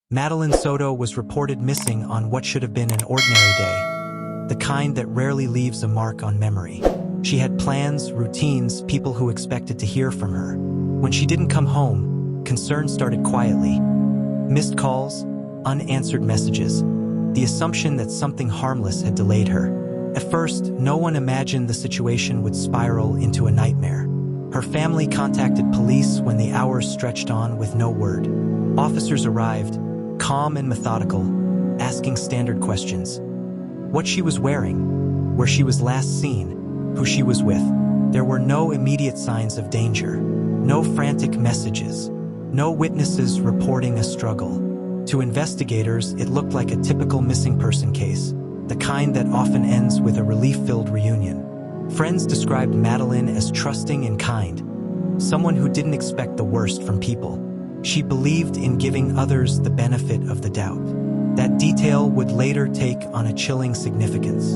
Madeline Soto was reported missing on what should have been an ordinary day, the kind that rarely leaves a mark on memory. She had plans, routines, people who expected to hear from her. When she didn't come home, concern started quietly. Missed calls, unanswered messages, the assumption that something harmless had delayed her. At first, no one imagined the situation would spiral into a nightmare. Her family contacted police when the hours stretched on with no word. Officers arrived, calm and methodical, asking standard questions. What she was wearing, where she was last seen, who she was with. There were no immediate signs of danger, no frantic messages, no witnesses reporting a struggle. To investigators, it looked like a typical missing person case, the kind that often ends with a relief-filled reunion. Friends described Madeline as trusting and kind, someone who didn't expect the worst from people. She believed in giving others the benefit of the doubt. That detail would later take on a chilling significance.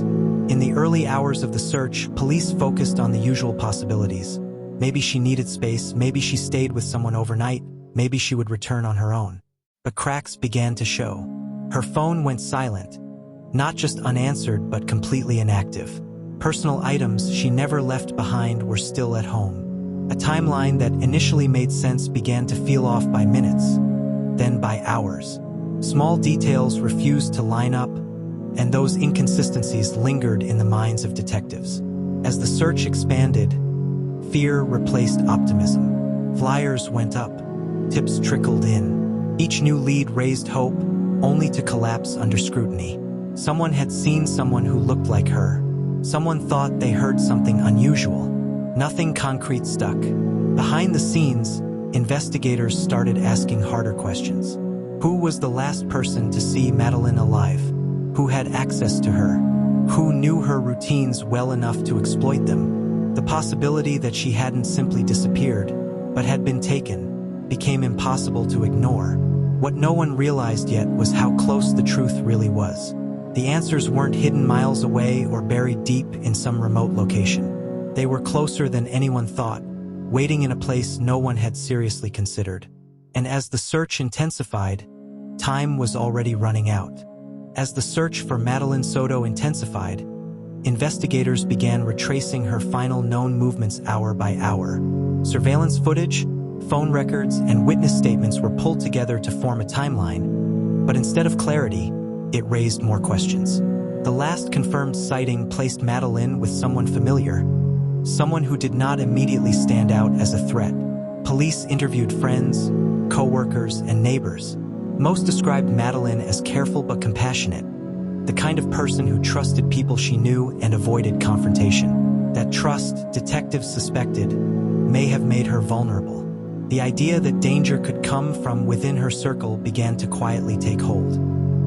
In the early hours of the search, police focused on the usual possibilities. Maybe she needed space, maybe she stayed with someone overnight, maybe she would return on her own. But cracks began to show. Her phone went silent, not just unanswered, but completely inactive. Personal items she never left behind were still at home. A timeline that initially made sense began to feel off by minutes, then by hours. Small details refused to line up, and those inconsistencies lingered in the minds of detectives. As the search expanded, fear replaced optimism. Flyers went up, tips trickled in. Each new lead raised hope, only to collapse under scrutiny. Someone had seen someone who looked like her. Someone thought they heard something unusual. Nothing concrete stuck. Behind the scenes, investigators started asking harder questions. Who was the last person to see Madeline alive? Who had access to her? Who knew her routines well enough to exploit them? The possibility that she hadn't simply disappeared, but had been taken, became impossible to ignore. What no one realized yet was how close the truth really was. The answers weren't hidden miles away or buried deep in some remote location. They were closer than anyone thought, waiting in a place no one had seriously considered. And as the search intensified, time was already running out. As the search for Madeline Soto intensified, investigators began retracing her final known movements hour by hour. Surveillance footage, phone records, and witness statements were pulled together to form a timeline, but instead of clarity, it raised more questions. The last confirmed sighting placed Madeline with someone familiar, someone who did not immediately stand out as a threat. Police interviewed friends, co-workers, and neighbors. Most described Madeline as careful but compassionate, the kind of person who trusted people she knew and avoided confrontation. That trust, detectives suspected, may have made her vulnerable. The idea that danger could come from within her circle began to quietly take hold.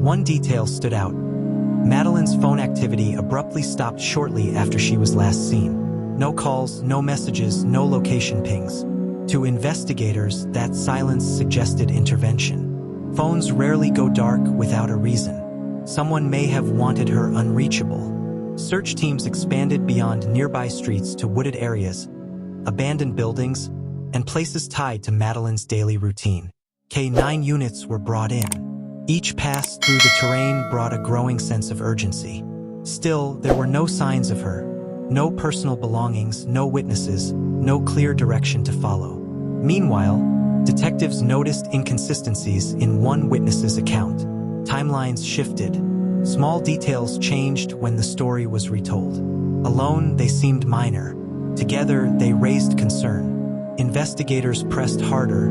One detail stood out. Madeline's phone activity abruptly stopped shortly after she was last seen. No calls, no messages, no location pings. To investigators, that silence suggested intervention. Phones rarely go dark without a reason. Someone may have wanted her unreachable. Search teams expanded beyond nearby streets to wooded areas, abandoned buildings, and places tied to Madeline's daily routine. K-9 units were brought in. Each pass through the terrain brought a growing sense of urgency. Still, there were no signs of her. No personal belongings, no witnesses, no clear direction to follow. Meanwhile, detectives noticed inconsistencies in one witness's account. Timelines shifted. Small details changed when the story was retold. Alone, they seemed minor. Together, they raised concern. Investigators pressed harder,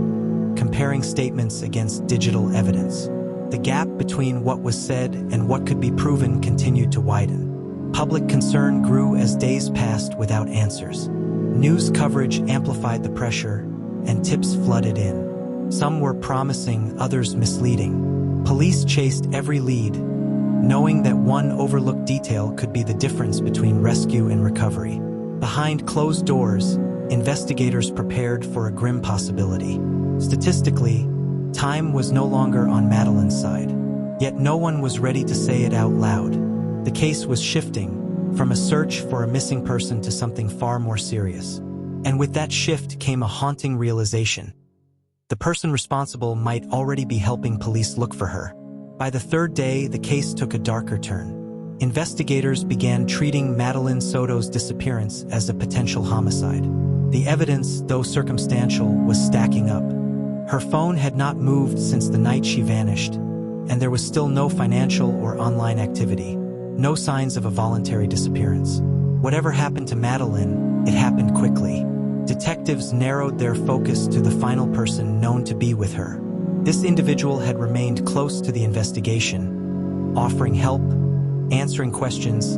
comparing statements against digital evidence. The gap between what was said and what could be proven continued to widen. Public concern grew as days passed without answers. News coverage amplified the pressure, and tips flooded in. Some were promising, others misleading. Police chased every lead, knowing that one overlooked detail could be the difference between rescue and recovery. Behind closed doors, investigators prepared for a grim possibility. Statistically, time was no longer on Madeline's side. Yet no one was ready to say it out loud. The case was shifting, from a search for a missing person to something far more serious. And with that shift came a haunting realization. The The person responsible might already be helping police look for her. By the third day, the case took a darker turn. Investigators began treating Madeline Soto's disappearance as a potential homicide. The evidence, though circumstantial, was stacking up. Her phone had not moved since the night she vanished, and there was still no financial or online activity, no signs of a voluntary disappearance. Whatever happened to Madeline, it happened quickly. Detectives narrowed their focus to the final person known to be with her. This individual had remained close to the investigation, offering help, answering questions,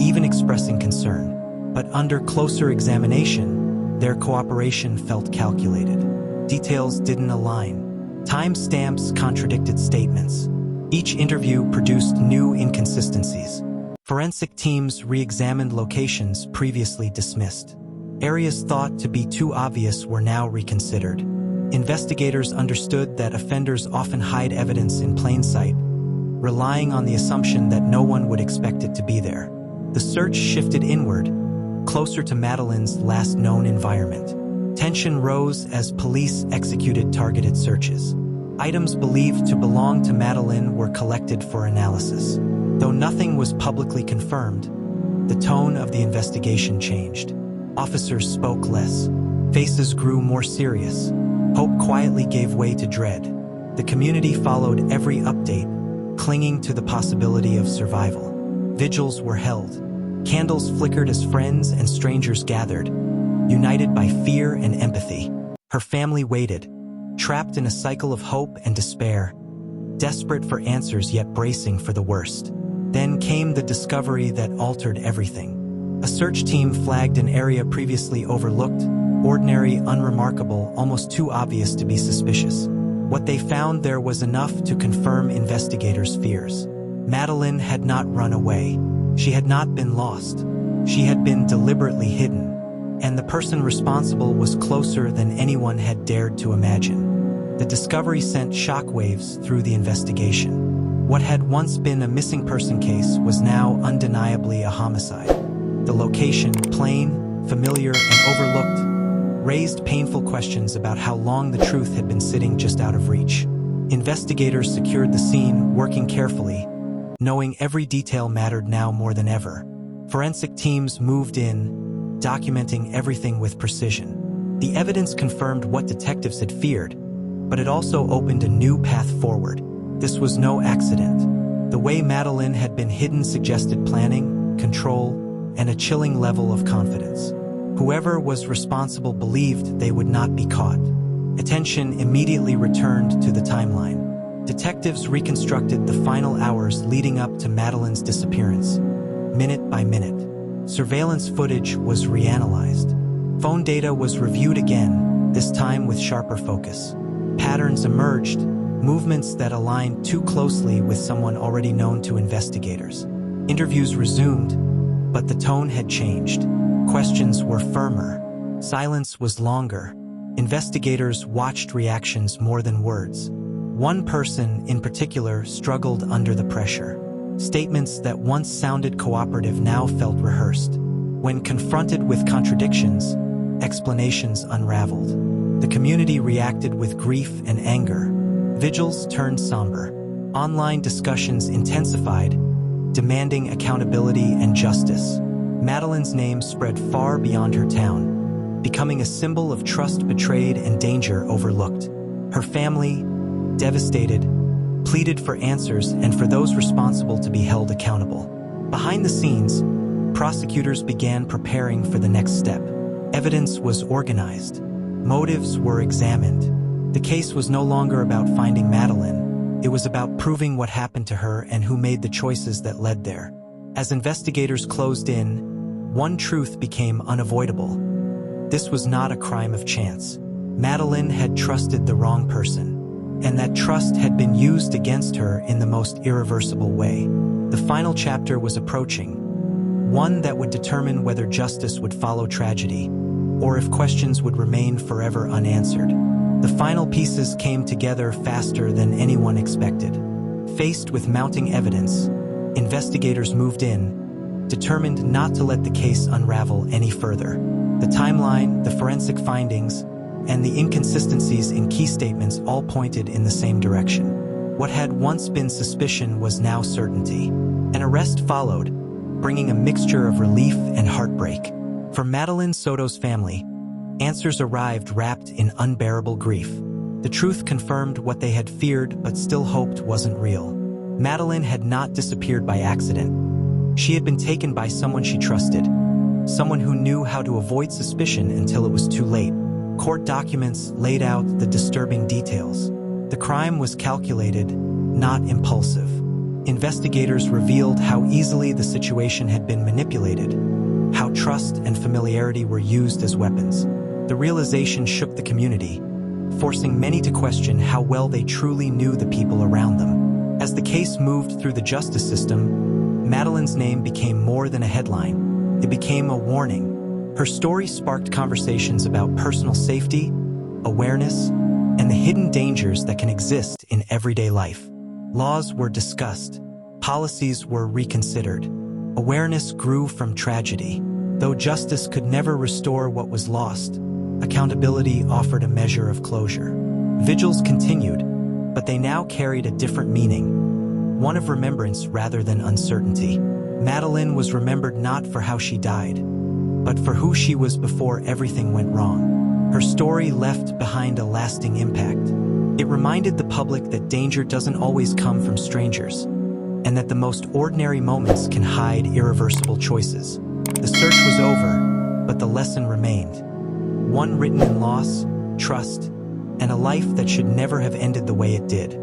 even expressing concern. But under closer examination, their cooperation felt calculated. Details didn't align. Timestamps contradicted statements. Each interview produced new inconsistencies. Forensic teams re-examined locations previously dismissed. Areas thought to be too obvious were now reconsidered. Investigators understood that offenders often hide evidence in plain sight, relying on the assumption that no one would expect it to be there. The search shifted inward, closer to Madeline's last known environment. Tension rose as police executed targeted searches. Items believed to belong to Madeline were collected for analysis. Though nothing was publicly confirmed, the tone of the investigation changed. Officers spoke less. Faces grew more serious. Hope quietly gave way to dread. The community followed every update, clinging to the possibility of survival. Vigils were held. Candles flickered as friends and strangers gathered, united by fear and empathy. Her family waited, trapped in a cycle of hope and despair, desperate for answers yet bracing for the worst. Then came the discovery that altered everything. A search team flagged an area previously overlooked, ordinary, unremarkable, almost too obvious to be suspicious. What they found there was enough to confirm investigators' fears. Madeline had not run away. She had not been lost. She had been deliberately hidden, and the person responsible was closer than anyone had dared to imagine. The discovery sent shockwaves through the investigation. What had once been a missing person case was now undeniably a homicide. The location, plain, familiar, and overlooked, raised painful questions about how long the truth had been sitting just out of reach. Investigators secured the scene, working carefully, knowing every detail mattered now more than ever. Forensic teams moved in, documenting everything with precision. The evidence confirmed what detectives had feared, but it also opened a new path forward. This was no accident. The way Madeline had been hidden suggested planning, control, and a chilling level of confidence. Whoever was responsible believed they would not be caught. Attention immediately returned to the timeline. Detectives reconstructed the final hours leading up to Madeline's disappearance, minute by minute. Surveillance footage was reanalyzed. Phone data was reviewed again, this time with sharper focus. Patterns emerged, movements that aligned too closely with someone already known to investigators. Interviews resumed, but the tone had changed. Questions were firmer. Silence was longer. Investigators watched reactions more than words. One person, in particular, struggled under the pressure. Statements that once sounded cooperative now felt rehearsed. When confronted with contradictions, explanations unraveled. The community reacted with grief and anger. Vigils turned somber. Online discussions intensified, demanding accountability and justice. Madeline's name spread far beyond her town, becoming a symbol of trust betrayed and danger overlooked. Her family, devastated, pleaded for answers and for those responsible to be held accountable. Behind the scenes, prosecutors began preparing for the next step. Evidence was organized. Motives were examined. The case was no longer about finding Madeline. It was about proving what happened to her and who made the choices that led there. As investigators closed in, one truth became unavoidable. This was not a crime of chance. Madeline had trusted the wrong person, and that trust had been used against her in the most irreversible way. The final chapter was approaching, one that would determine whether justice would follow tragedy, or if questions would remain forever unanswered. The final pieces came together faster than anyone expected. Faced with mounting evidence, investigators moved in, determined not to let the case unravel any further. The timeline, the forensic findings, and the inconsistencies in key statements all pointed in the same direction. What had once been suspicion was now certainty. An arrest followed, bringing a mixture of relief and heartbreak. For Madeline Soto's family, answers arrived wrapped in unbearable grief. The truth confirmed what they had feared but still hoped wasn't real. Madeline had not disappeared by accident. She had been taken by someone she trusted, someone who knew how to avoid suspicion until it was too late. Court documents laid out the disturbing details. The crime was calculated, not impulsive. Investigators revealed how easily the situation had been manipulated, how trust and familiarity were used as weapons. The realization shook the community, forcing many to question how well they truly knew the people around them. As the case moved through the justice system, Madeline's name became more than a headline. It became a warning. Her story sparked conversations about personal safety, awareness, and the hidden dangers that can exist in everyday life. Laws were discussed, policies were reconsidered. Awareness grew from tragedy. Though justice could never restore what was lost, accountability offered a measure of closure. Vigils continued, but they now carried a different meaning, one of remembrance rather than uncertainty. Madeline was remembered not for how she died, but for who she was before everything went wrong. Her story left behind a lasting impact. It reminded the public that danger doesn't always come from strangers, and that the most ordinary moments can hide irreversible choices. The search was over, but the lesson remained. One written in loss, trust, and a life that should never have ended the way it did.